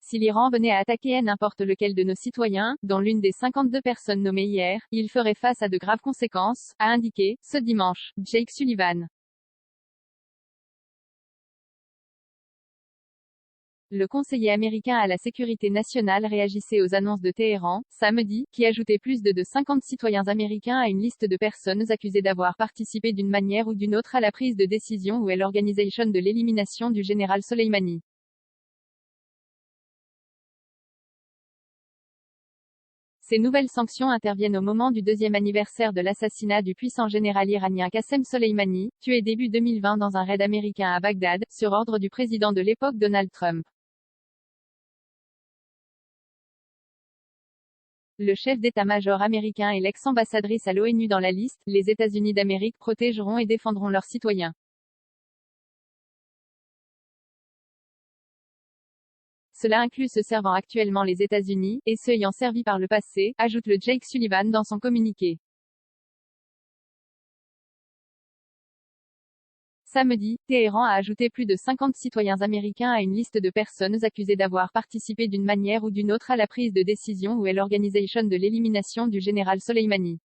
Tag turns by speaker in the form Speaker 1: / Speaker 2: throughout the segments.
Speaker 1: Si l'Iran venait à attaquer n'importe lequel de nos citoyens, dont l'une des 52 personnes nommées hier, il ferait face à de graves conséquences, a indiqué, ce dimanche, Jake Sullivan. Le conseiller américain à la sécurité nationale réagissait aux annonces de Téhéran, samedi, qui ajoutait plus de 50 citoyens américains à une liste de personnes accusées d'avoir participé d'une manière ou d'une autre à la prise de décision ou à l'organisation de l'élimination du général Soleimani. Ces nouvelles sanctions interviennent au moment du deuxième anniversaire de l'assassinat du puissant général iranien Qassem Soleimani, tué début 2020 dans un raid américain à Bagdad, sur ordre du président de l'époque Donald Trump. Le chef d'état-major américain et l'ex-ambassadrice à l'ONU dans la liste, les États-Unis d'Amérique protégeront et défendront leurs citoyens. Cela inclut ceux servant actuellement les États-Unis, et ceux ayant servi par le passé, ajoute le Jake Sullivan dans son communiqué. Samedi, Téhéran a ajouté plus de 50 citoyens américains à une liste de personnes accusées d'avoir participé d'une manière ou d'une autre à la prise de décision ou à l'organisation de l'élimination du général Soleimani.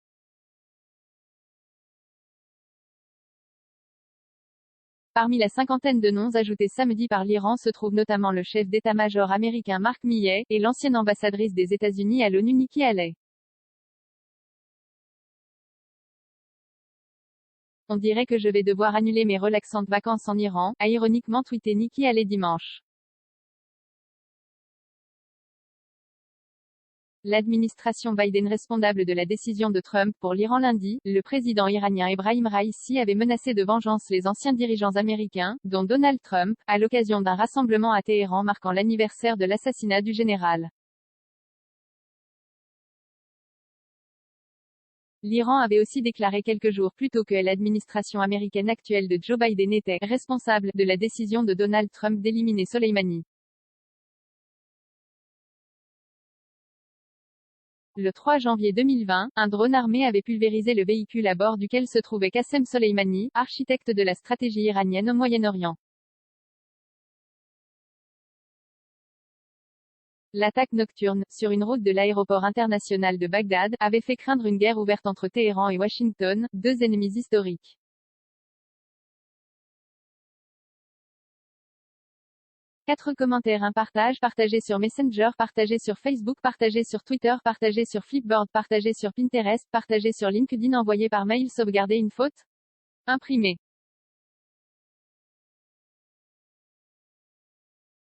Speaker 1: Parmi la cinquantaine de noms ajoutés samedi par l'Iran se trouve notamment le chef d'état-major américain Mark Milley, et l'ancienne ambassadrice des États-Unis à l'ONU Nikki Haley. On dirait que je vais devoir annuler mes relaxantes vacances en Iran, a ironiquement tweeté Nikki Haley dimanche. L'administration Biden responsable de la décision de Trump pour l'Iran lundi, le président iranien Ebrahim Raïssi avait menacé de vengeance les anciens dirigeants américains, dont Donald Trump, à l'occasion d'un rassemblement à Téhéran marquant l'anniversaire de l'assassinat du général. L'Iran avait aussi déclaré quelques jours plus tôt que l'administration américaine actuelle de Joe Biden était responsable de la décision de Donald Trump d'éliminer Soleimani. Le 3 janvier 2020, un drone armé avait pulvérisé le véhicule à bord duquel se trouvait Qassem Soleimani, architecte de la stratégie iranienne au Moyen-Orient. L'attaque nocturne, sur une route de l'aéroport international de Bagdad, avait fait craindre une guerre ouverte entre Téhéran et Washington, deux ennemis historiques. Quatre commentaires, un partage, partagé sur Messenger, partagé sur Facebook, partagé sur Twitter, partagé sur Flipboard, partagé sur Pinterest, partagé sur LinkedIn, envoyé par mail, sauvegarder une faute, imprimé.